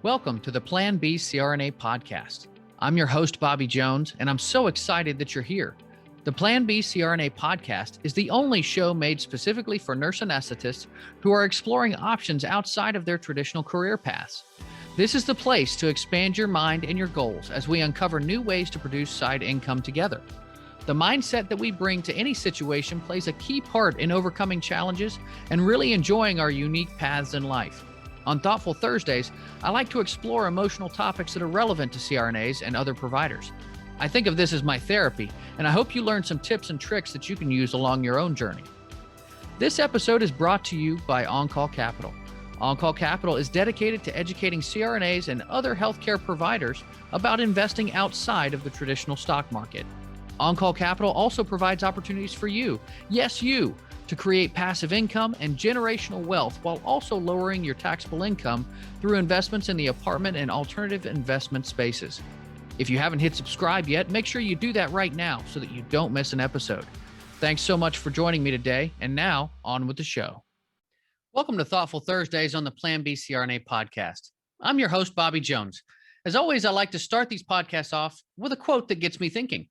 Welcome to the Plan B CRNA podcast. I'm your host, Bobby Jones, and I'm so excited that you're here. The Plan B CRNA podcast is the only show made specifically for nurse anesthetists who are exploring options outside of their traditional career paths. This is the place to expand your mind and your goals as we uncover new ways to produce side income together. The mindset that we bring to any situation plays a key part in overcoming challenges and really enjoying our unique paths in life. On Thoughtful Thursdays, I like to explore emotional topics that are relevant to CRNAs and other providers. I think of this as my therapy, and I hope you learn some tips and tricks that you can use along your own journey. This episode is brought to you by On-Call Capital. On-Call Capital is dedicated to educating CRNAs and other healthcare providers about investing outside of the traditional stock market. On-Call Capital also provides opportunities for you, yes, you, to create passive income and generational wealth while also lowering your taxable income through investments in the apartment and alternative investment spaces. If you haven't hit subscribe yet, make sure you do that right now so that you don't miss an episode. Thanks so much for joining me today, and now on with the show. Welcome to Thoughtful Thursdays on the Plan B CRNA podcast. I'm your host, Bobby Jones. As always, I like to start these podcasts off with a quote that gets me thinking.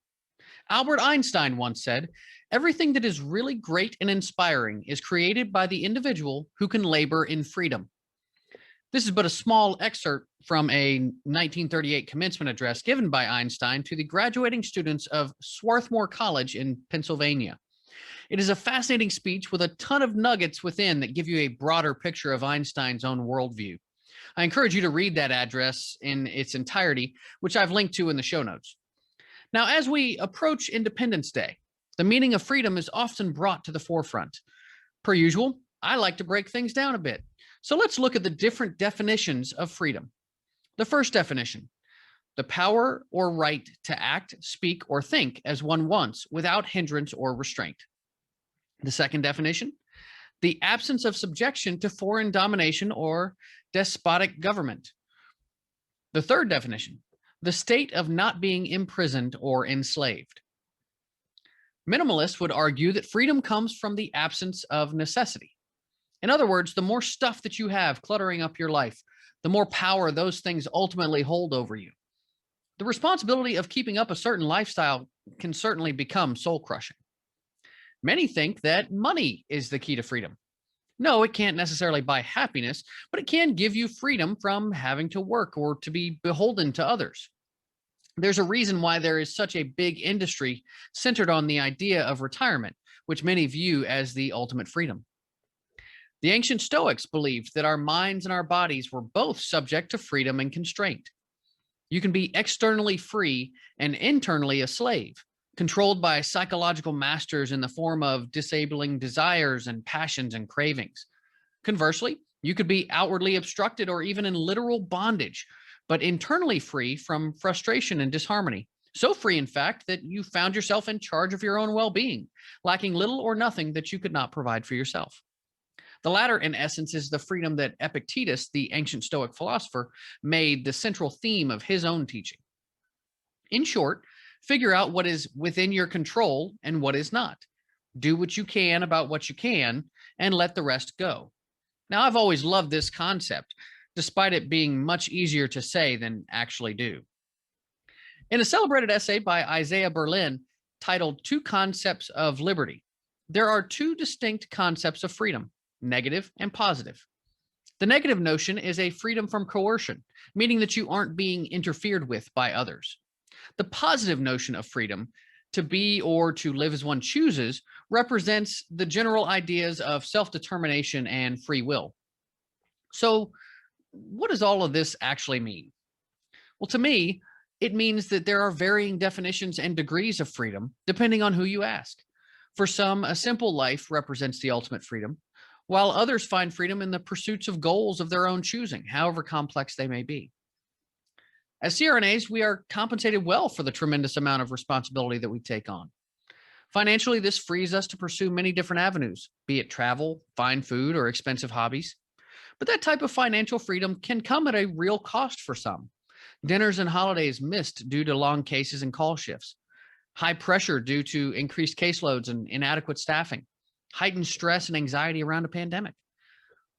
Albert Einstein once said, "Everything that is really great and inspiring is created by the individual who can labor in freedom." This is but a small excerpt from a 1938 commencement address given by Einstein to the graduating students of Swarthmore College in Pennsylvania. It is a fascinating speech with a ton of nuggets within that give you a broader picture of Einstein's own worldview. I encourage you to read that address in its entirety, which I've linked to in the show notes. Now, as we approach Independence Day, the meaning of freedom is often brought to the forefront. Per usual, I like to break things down a bit. So let's look at the different definitions of freedom. The first definition, the power or right to act, speak, or think as one wants without hindrance or restraint. The second definition, the absence of subjection to foreign domination or despotic government. The third definition, the state of not being imprisoned or enslaved. Minimalists would argue that freedom comes from the absence of necessity. In other words, the more stuff that you have cluttering up your life, the more power those things ultimately hold over you. The responsibility of keeping up a certain lifestyle can certainly become soul-crushing. Many think that money is the key to freedom. No, it can't necessarily buy happiness, but it can give you freedom from having to work or to be beholden to others. There's a reason why there is such a big industry centered on the idea of retirement, which many view as the ultimate freedom. The ancient Stoics believed that our minds and our bodies were both subject to freedom and constraint. You can be externally free and internally a slave, controlled by psychological masters in the form of disabling desires and passions and cravings. Conversely, you could be outwardly obstructed or even in literal bondage, but internally free from frustration and disharmony. So free, in fact, that you found yourself in charge of your own well-being, lacking little or nothing that you could not provide for yourself. The latter, in essence, is the freedom that Epictetus, the ancient Stoic philosopher, made the central theme of his own teaching. In short, figure out what is within your control and what is not. Do what you can about what you can and let the rest go. Now, I've always loved this concept, despite it being much easier to say than actually do. In a celebrated essay by Isaiah Berlin titled Two Concepts of Liberty, there are two distinct concepts of freedom, negative and positive. The negative notion is a freedom from coercion, meaning that you aren't being interfered with by others. The positive notion of freedom, to be or to live as one chooses, represents the general ideas of self-determination and free will. So, what does all of this actually mean? Well, to me, it means that there are varying definitions and degrees of freedom, depending on who you ask. For some, a simple life represents the ultimate freedom, while others find freedom in the pursuits of goals of their own choosing, however complex they may be. As CRNAs, we are compensated well for the tremendous amount of responsibility that we take on. Financially, this frees us to pursue many different avenues, be it travel, fine food, or expensive hobbies. But that type of financial freedom can come at a real cost for some. Dinners and holidays missed due to long cases and call shifts. High pressure due to increased caseloads and inadequate staffing. Heightened stress and anxiety around a pandemic.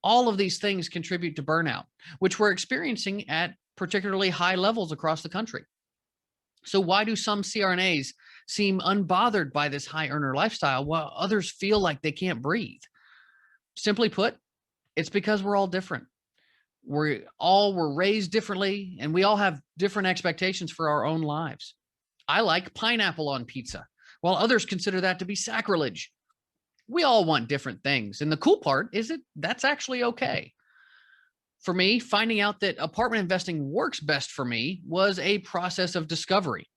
All of these things contribute to burnout, which we're experiencing at particularly high levels across the country. So why do some CRNAs seem unbothered by this high earner lifestyle while others feel like they can't breathe? Simply put, it's because we're all different. Were raised differently, and we all have different expectations for our own lives. I like pineapple on pizza, while others consider that to be sacrilege. We all want different things, and the cool part is that's actually okay. For me, finding out that apartment investing works best for me was a process of discovery.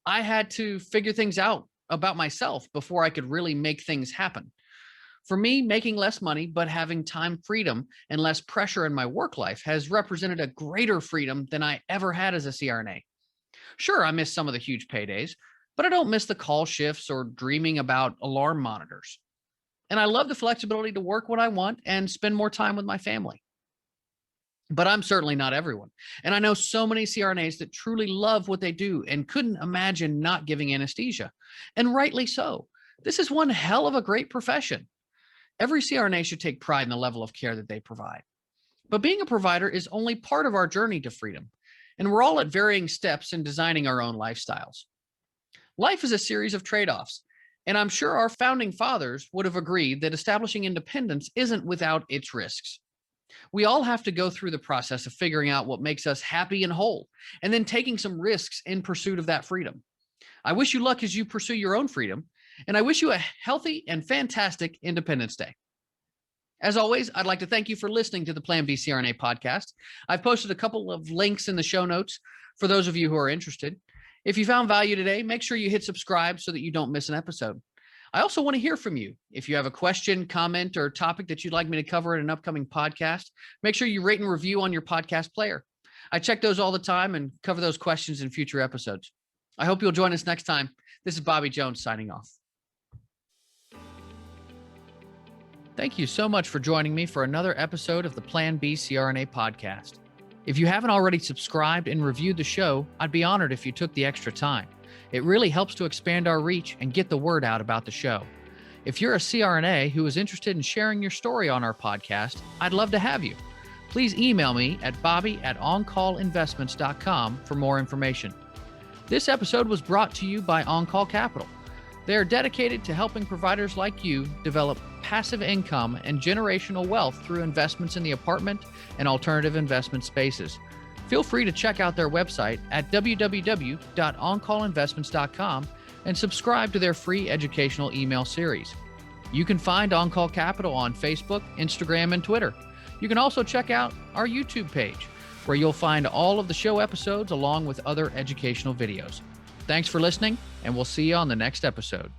I had to figure things out about myself before I could really make things happen. For me, making less money, but having time freedom and less pressure in my work life has represented a greater freedom than I ever had as a CRNA. Sure, I miss some of the huge paydays, but I don't miss the call shifts or dreaming about alarm monitors. And I love the flexibility to work when I want and spend more time with my family. But I'm certainly not everyone. And I know so many CRNAs that truly love what they do and couldn't imagine not giving anesthesia. And rightly so. This is one hell of a great profession. Every CRNA should take pride in the level of care that they provide. But being a provider is only part of our journey to freedom. And we're all at varying steps in designing our own lifestyles. Life is a series of trade-offs. And I'm sure our founding fathers would have agreed that establishing independence isn't without its risks. We all have to go through the process of figuring out what makes us happy and whole, and then taking some risks in pursuit of that freedom. I wish you luck as you pursue your own freedom, and I wish you a healthy and fantastic Independence Day. As always, I'd like to thank you for listening to the Plan B CRNA podcast. I've posted a couple of links in the show notes for those of you who are interested. If you found value today, make sure you hit subscribe so that you don't miss an episode. I also want to hear from you. If you have a question, comment, or topic that you'd like me to cover in an upcoming podcast, make sure you rate and review on your podcast player. I check those all the time and cover those questions in future episodes. I hope you'll join us next time. This is Bobby Jones signing off. Thank you so much for joining me for another episode of the Plan B CRNA podcast. If you haven't already subscribed and reviewed the show, I'd be honored if you took the extra time. It really helps to expand our reach and get the word out about the show. If you're a CRNA who is interested in sharing your story on our podcast, I'd love to have you. Please email me at bobby@oncallinvestments.com for more information. This episode was brought to you by OnCall Capital. They are dedicated to helping providers like you develop passive income and generational wealth through investments in the apartment and alternative investment spaces. Feel free to check out their website at www.oncallinvestments.com and subscribe to their free educational email series. You can find OnCall Capital on Facebook, Instagram, and Twitter. You can also check out our YouTube page, where you'll find all of the show episodes along with other educational videos. Thanks for listening, and we'll see you on the next episode.